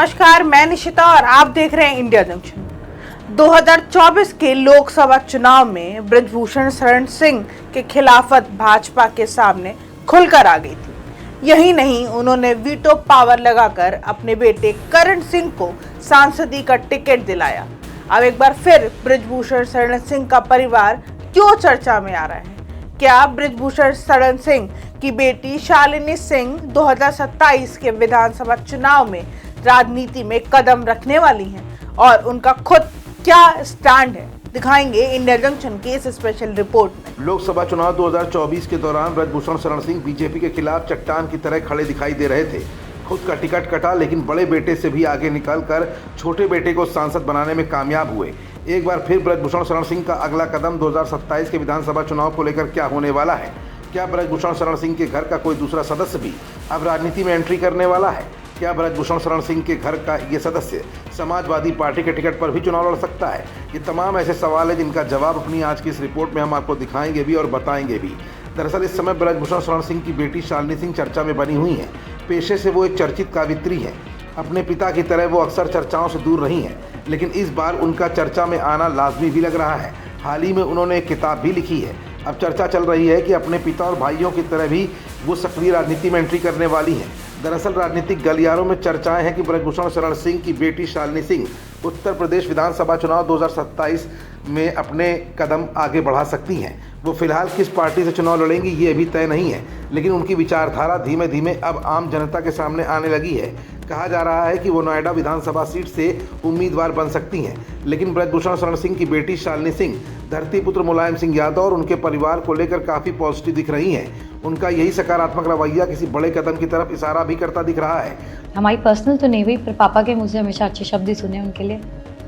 नमस्कार, मैं निशिता और आप देख रहे हैं इंडिया जंक्शन। 2024 के लोकसभा चुनाव में बृजभूषण शरण सिंह के खिलाफत भाजपा के सामने खुलकर आ गई थी। यही नहीं, उन्होंने वीटो पावर लगाकर अपने बेटे करण सिंह को सांसदी का टिकट दिलाया। अब एक बार फिर बृजभूषण शरण सिंह का परिवार क्यों चर्चा में आ रहा है? क्या बृजभूषण शरण सिंह की बेटी शालिनी सिंह 2027 के विधानसभा चुनाव में राजनीति में कदम रखने वाली हैं और उनका खुद क्या स्टैंड है, दिखाएंगे इंडिया जंक्शन की इस स्पेशल रिपोर्ट में। लोकसभा चुनाव 2024 के दौरान बृजभूषण शरण सिंह बीजेपी के खिलाफ चट्टान की तरह खड़े दिखाई दे रहे थे। खुद का टिकट कटा, लेकिन बड़े बेटे से भी आगे निकलकर छोटे बेटे को सांसद बनाने में कामयाब हुए। एक बार फिर बृजभूषण शरण सिंह का अगला कदम 2027 के विधानसभा चुनाव को लेकर क्या होने वाला है? क्या बृजभूषण शरण सिंह के घर का कोई दूसरा सदस्य भी अब राजनीति में एंट्री करने वाला है? क्या बृजभूषण शरण सिंह के घर का ये सदस्य समाजवादी पार्टी के टिकट पर भी चुनाव लड़ सकता है? ये तमाम ऐसे सवाल है जिनका जवाब अपनी आज की इस रिपोर्ट में हम आपको दिखाएंगे भी और बताएंगे भी। दरअसल इस समय बृजभूषण शरण सिंह की बेटी शालिनी सिंह चर्चा में बनी हुई हैं। पेशे से वो एक चर्चित कावित्री हैं। अपने पिता की तरह वो अक्सर चर्चाओं से दूर रही हैं, लेकिन इस बार उनका चर्चा में आना लाजमी भी लग रहा है। हाल ही में उन्होंने एक किताब भी लिखी है। अब चर्चा चल रही है कि अपने पिता और भाइयों की तरह भी वो सक्रिय राजनीति में एंट्री करने वाली हैं। दरअसल राजनीतिक गलियारों में चर्चाएं हैं कि बृजभूषण शरण सिंह की बेटी शालिनी सिंह उत्तर प्रदेश विधानसभा चुनाव 2027 में अपने कदम आगे बढ़ा सकती हैं। वो फिलहाल किस पार्टी से चुनाव लड़ेंगी ये अभी तय नहीं है, लेकिन उनकी विचारधारा धीमे धीमे अब आम जनता के सामने आने लगी है। कहा जा रहा है कि वो नोएडा विधानसभा सीट से उम्मीदवार बन सकती हैं, लेकिन बृजभूषण शरण सिंह की बेटी शालिनी सिंह धरतीपुत्र मुलायम सिंह यादव और उनके परिवार को लेकर काफ़ी पॉजिटिव दिख रही हैं। उनका यही सकारात्मक रवैया किसी बड़े कदम की तरफ इशारा भी करता दिख रहा है। हमारी पर्सनल तो नहीं हुई, पर पापा के मुझसे हमेशा अच्छे शब्द ही सुने उनके लिए।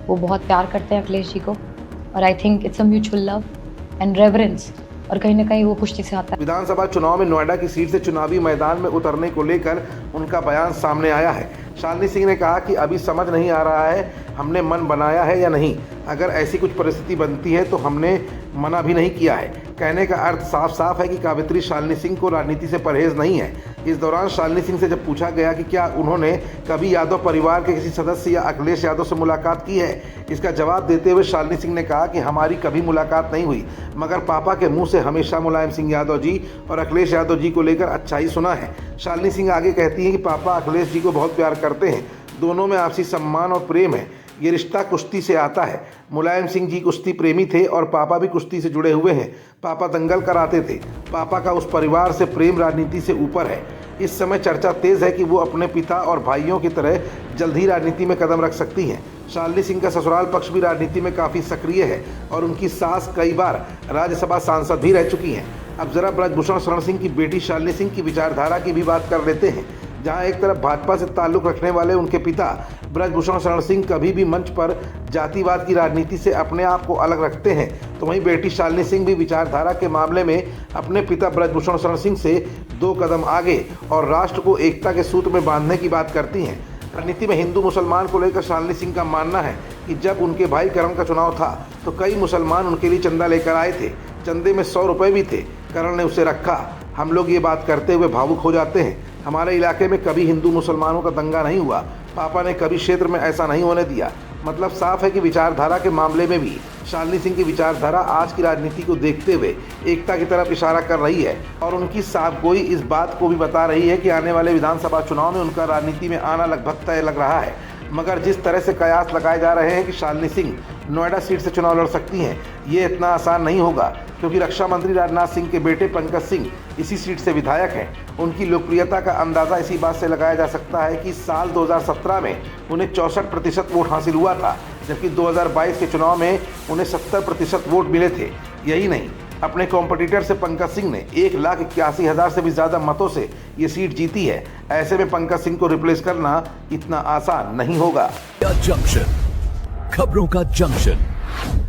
वो बहुत प्यार करते हैं अखिलेश जी को और I think it's a mutual love and reverence, और कहीं ना कहीं वो पुष्टि से आता है। विधानसभा चुनाव में नोएडा की सीट से चुनावी मैदान में उतरने को लेकर उनका बयान सामने आया है। शालिनी सिंह ने कहा कि अभी समझ नहीं आ रहा है हमने मन बनाया है या नहीं। अगर ऐसी कुछ परिस्थिति बनती है तो हमने मना भी नहीं किया है। कहने का अर्थ साफ साफ है कि कावित्री शालिनी सिंह को राजनीति से परहेज नहीं है। इस दौरान शालिनी सिंह से जब पूछा गया कि क्या उन्होंने कभी यादव परिवार के किसी सदस्य या अखिलेश यादव से मुलाकात की है, इसका जवाब देते हुए शालिनी सिंह ने कहा कि हमारी कभी मुलाकात नहीं हुई, मगर पापा के मुंह से हमेशा मुलायम सिंह यादव जी और अखिलेश यादव जी को लेकर अच्छा ही सुना है। शालिनी सिंह आगे कहती हैं कि पापा अखिलेश जी को बहुत प्यार करते हैं, दोनों में आपसी सम्मान और प्रेम है। ये रिश्ता कुश्ती से आता है। मुलायम सिंह जी कुश्ती प्रेमी थे और पापा भी कुश्ती से जुड़े हुए हैं। पापा दंगल कराते थे। पापा का उस परिवार से प्रेम राजनीति से ऊपर है। इस समय चर्चा तेज है कि वो अपने पिता और भाइयों की तरह जल्द ही राजनीति में कदम रख सकती हैं। शालिनी सिंह का ससुराल पक्ष भी राजनीति में काफ़ी सक्रिय है और उनकी सास कई बार राज्यसभा सांसद भी रह चुकी हैं। अब जरा बृजभूषण शरण सिंह की बेटी शालिनी सिंह की विचारधारा की भी बात कर लेते हैं। जहां एक तरफ भाजपा से ताल्लुक रखने वाले उनके पिता बृजभूषण शरण सिंह कभी भी मंच पर जातिवाद की राजनीति से अपने आप को अलग रखते हैं, तो वहीं बेटी शालिनी सिंह भी विचारधारा के मामले में अपने पिता बृजभूषण शरण सिंह से 2 कदम आगे और राष्ट्र को एकता के सूत्र में बांधने की बात करती हैं। राजनीति में हिंदू मुसलमान को लेकर शालिनी सिंह का मानना है कि जब उनके भाई करण का चुनाव था तो कई मुसलमान उनके लिए चंदा लेकर आए थे। चंदे में 100 रुपये भी थे। करण ने उसे रखा। हम लोग ये बात करते हुए भावुक हो जाते हैं। हमारे इलाके में कभी हिंदू मुसलमानों का दंगा नहीं हुआ। पापा ने कभी क्षेत्र में ऐसा नहीं होने दिया। मतलब साफ है कि विचारधारा के मामले में भी शालिनी सिंह की विचारधारा आज की राजनीति को देखते हुए एकता की तरफ इशारा कर रही है और उनकी साफगोई इस बात को भी बता रही है कि आने वाले विधानसभा चुनाव में उनका राजनीति में आना लगभग तय लग रहा है। मगर जिस तरह से कयास लगाए जा रहे हैं कि शालिनी सिंह नोएडा सीट से चुनाव लड़ सकती हैं, ये इतना आसान नहीं होगा, क्योंकि रक्षा मंत्री राजनाथ सिंह के बेटे पंकज सिंह इसी सीट से विधायक हैं। उनकी लोकप्रियता का अंदाज़ा इसी बात से लगाया जा सकता है कि साल 2017 में उन्हें 64% वोट हासिल हुआ था, जबकि 2022 के चुनाव में उन्हें 70% वोट मिले थे। यही नहीं, अपने कॉम्पिटिटर से पंकज सिंह ने 1,81,000 से भी ज़्यादा मतों से ये सीट जीती है। ऐसे में पंकज सिंह को रिप्लेस करना इतना आसान नहीं होगा। जंक्शन, खबरों का जंक्शन।